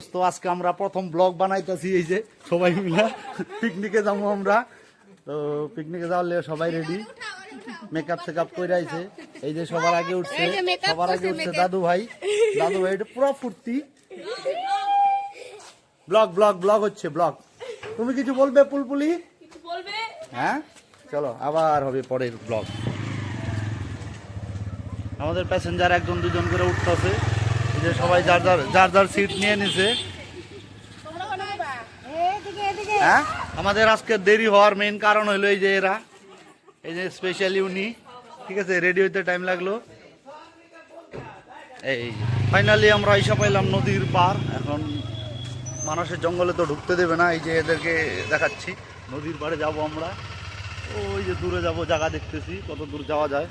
দোস্ত, আজকে আমরা প্রথম ব্লগ বানাইতেছি। এই যে সবাই মিলে পিকনিকে যাবো আমরা। তো পিকনিকে যাওয়ার লিগে সবাই রেডি, মেকআপ টেকআপ করে আইছে। এই যে সবার আগে উঠছে দাদু ভাই। এটা পুরো ফুর্তি। ব্লগ হচ্ছে ব্লগ। তুমি কিছু বলবে পুলপুলি? হ্যাঁ, চলো আবার হবে পরের ব্লগ। আমাদের প্যাসেঞ্জার একজন দুজন করে উঠতেছে। এই যে সবাই যার যার সিট নিয়ে নিছে। হ্যাঁ, আমাদের আজকে দেরি হওয়ার মেইন কারণ হলো এই যে এরা, এই যে স্পেশালি উনি, ঠিক আছে, রেডি হইতে টাইম লাগলো। এই ফাইনালি আমরা এসে পাইলাম নদীর পার। এখন মানুষের জঙ্গলে তো ঢুকতে দেবে না, এই যে এদেরকে দেখাচ্ছি নদীর পাড়ে যাব আমরা। ওই যে দূরে যাব, জায়গা দেখতেছি কত দূর যাওয়া যায়।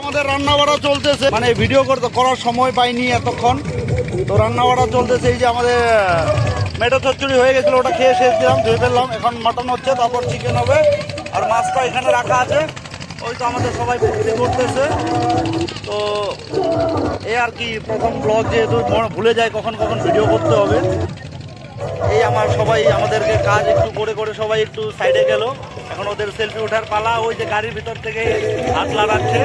আমাদের রান্না বাড়া চলতেছে, মানে ভিডিও করার সময় পাইনি এতক্ষণ। তো রান্না বাড়া চলতেছে। এই যে আমাদের মেটো চচ্চড়ি হয়ে গেছিল, ওটা খেয়ে শেষ দিলাম, ধুয়ে ফেললাম। এখন মাটন হচ্ছে, তারপর চিকেন হবে। আর মাছটা এখানে রাখা আছে। ওই তো আমাদের সবাই ফুর্তি করতেছে। তো এই আর কি, প্রথম ব্লগ যেহেতু ভুলে যায় কখন ভিডিও করতে হবে। এই সবাই আমাদেরকে কাজ একটু করে সবাই একটু সাইডে গেল। এখন ওদের সেলফি ওঠার পালা। ওই যে গাড়ির ভিতর থেকে হাত লাগাচ্ছে।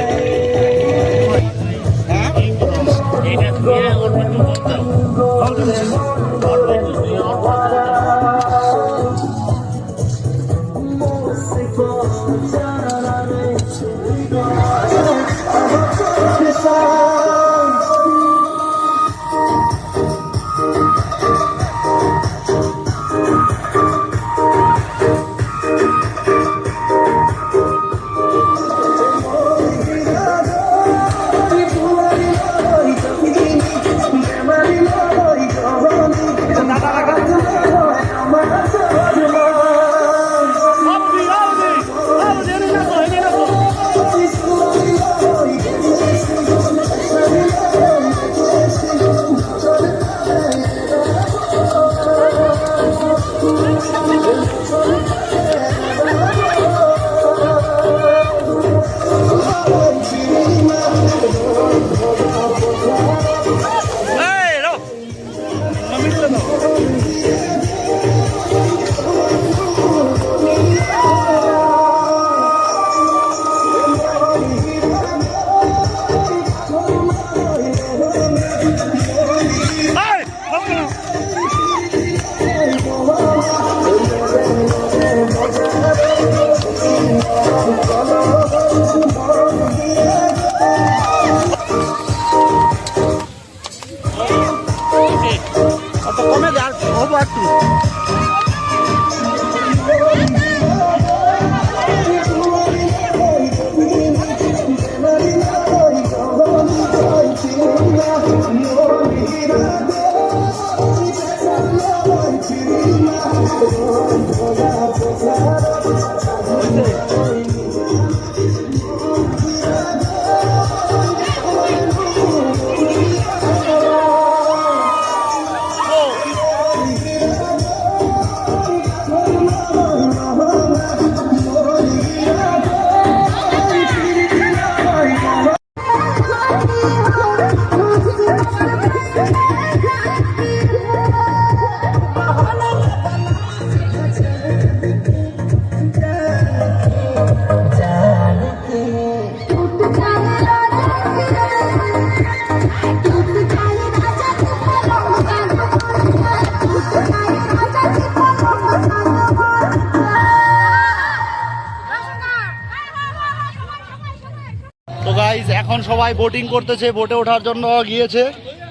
এখন সবাই বোটিং করতেছে, বোটে ওঠার জন্য গিয়েছে।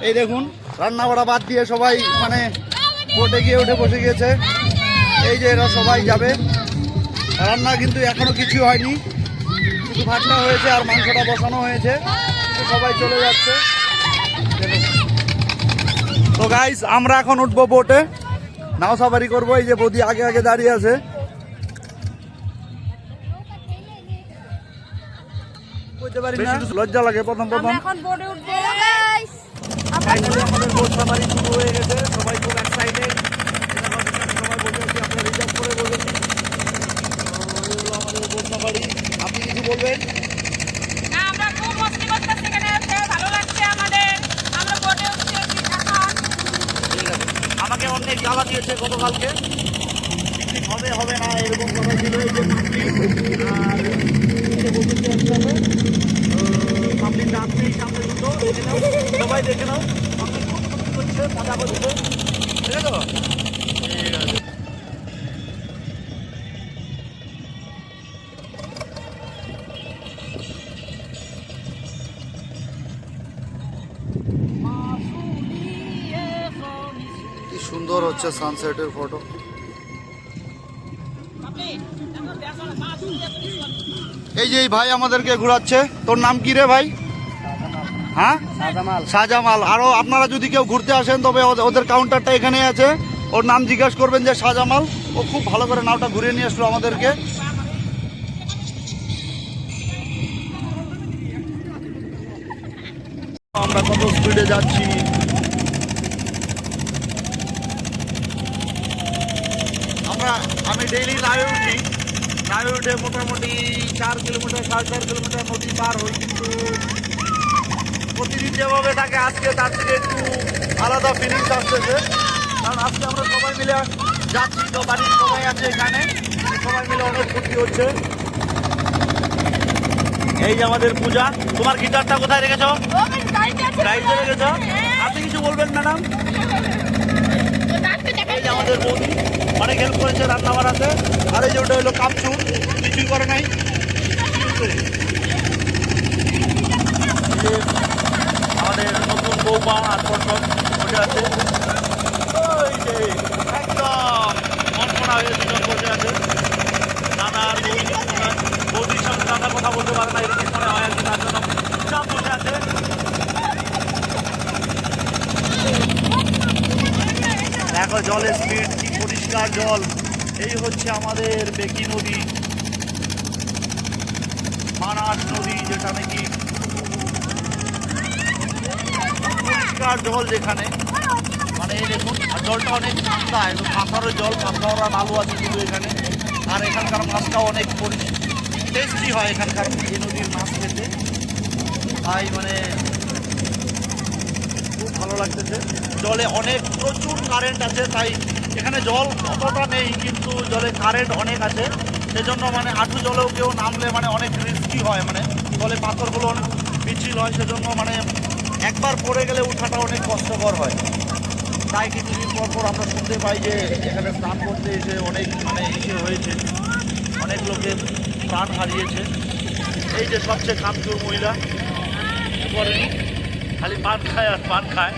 এই দেখুন, রান্না বাড়া বাদ দিয়ে সবাই মানে বোটে গিয়ে উঠে বসে গিয়েছে। এই যে এরা সবাই যাবে। রান্না কিন্তু এখনো কিছু হয়নি, শুধু ভাতটা হয়েছে আর মাংসটা বসানো হয়েছে। সবাই চলে যাচ্ছে। তো গাইস, আমরা এখন উঠবো বোটে, নাও সাফারি করবো। এই যে বৌদি আগে আগে দাঁড়িয়ে আছে। লজ্জা লাগে প্রথম ফাইনালি আমাদের বোট সাফারি শুরু হয়ে গেছে। সবাই খুব এক্সাইটেড। সবাই বসে আছি, আমরা রিজার্ভ করে বসেছি। আমাদের বোট সাফারি, আপনি কিছু বলবেন? আমরা খুব মস্তি করতেছি, এখানে ভালো লাগছে আমাদের। অনেক জ্বালা দিয়েছে গতকালকে, পিকনিক হবে হবে না এরকম কথা ছিল। এই যে পাবলিক আসছে এই সামনে দুটো, দেখে নাও সবাই, দেখে নাও পাবলিক খুব করছে, মজা করছে, ঠিক আছে তো? ঠিক আছে। কি সুন্দর হচ্ছে সানসেটের ফটো। এই যে এই ভাই আমাদেরকে ঘোরাচ্ছে, তোর নাম কি রে ভাই? হ্যাঁ, শাহজামাল। আরো আপনারা যদি কেউ ঘুরতে আসেন তবে ওদের কাউন্টারটা এখানে আছে, ওর নাম জিজ্ঞাসা করবেন যে শাহজামাল, ও খুব ভালো করে নাওটা ঘুরিয়ে নিয়ে আসলো আমাদেরকে। আমরা কত স্পিডে যাচ্ছি, আমি ডেইলি নায়ে উঠি, নায়ে উঠে মোটামুটি 4 কিলোমিটার 4.5 কিলোমিটার নদী পার হই, কিন্তু প্রতিদিন যেভাবে থাকে আজকে তার থেকে একটু আলাদা ফিলিংস আসতেছে। কারণ আজকে আমরা সবাই মিলে যাচ্ছি, তো বাড়ির সবাই আছে এখানে, সবাই মিলে অনেক ফুর্তি হচ্ছে। এই যে আমাদের পূজা, তোমার গিটারটা কোথায় রেখেছো? গাড়িতে রেখেছো? আপনি কিছু বলবেন ম্যাডাম? এই যে আমাদের বৌদি অনেক হেল্প করেছে রান্না বাড়াতে। আর এই যে ওটা হলো কাপচুর, কিছুই করে নাই। আমাদের নতুন বৌমা আর পটল বসে আছে, ওই যে একদম মনমনা হয়ে দুজন বসে আছে। দাদা আর বৌদির সঙ্গে দাদা কথা বলতে পারে না, এরকম মনে হয় আর কি, তার জন্য সব বসে আছে। দেখো জলের স্পিড, কি পরিষ্কার জল। এই হচ্ছে আমাদের বেকি নদী, মানাস নদী, যেটা নাকি পরিষ্কার জল, যেখানে মানে এই দেখুন, আর জলটা অনেক ঠান্ডা, একদম পাথরের জল, পাথর আর আলু আছে শুধু এখানে। আর এখানকার মাছটাও অনেক টেস্টি হয় এখানকার এই নদীর মাছ খেতে, তাই মানে খুব ভালো লাগতেছে। জলে অনেক প্রচুর কারেন্ট আছে, তাই এখানে জল অতটা নেই, কিন্তু জলে কারেন্ট অনেক আছে, সেজন্য মানে হাঁটু জলেও কেউ নামলে মানে অনেক রিস্কি হয়, মানে জলে পাথরগুলো অনেক পিছিল হয়, সেজন্য মানে একবার পড়ে গেলে ওঠাটা অনেক কষ্টকর হয়। তাই কিছুদিন পর পর আমরা শুনতে পাই যে এখানে স্নান করতে এসে অনেক মানে হয়েছে, অনেক লোকের প্রাণ হারিয়েছে। এই যে সবচেয়ে কামচুর মহিলা, করেনি, খালি পান খায় আর পান খায়।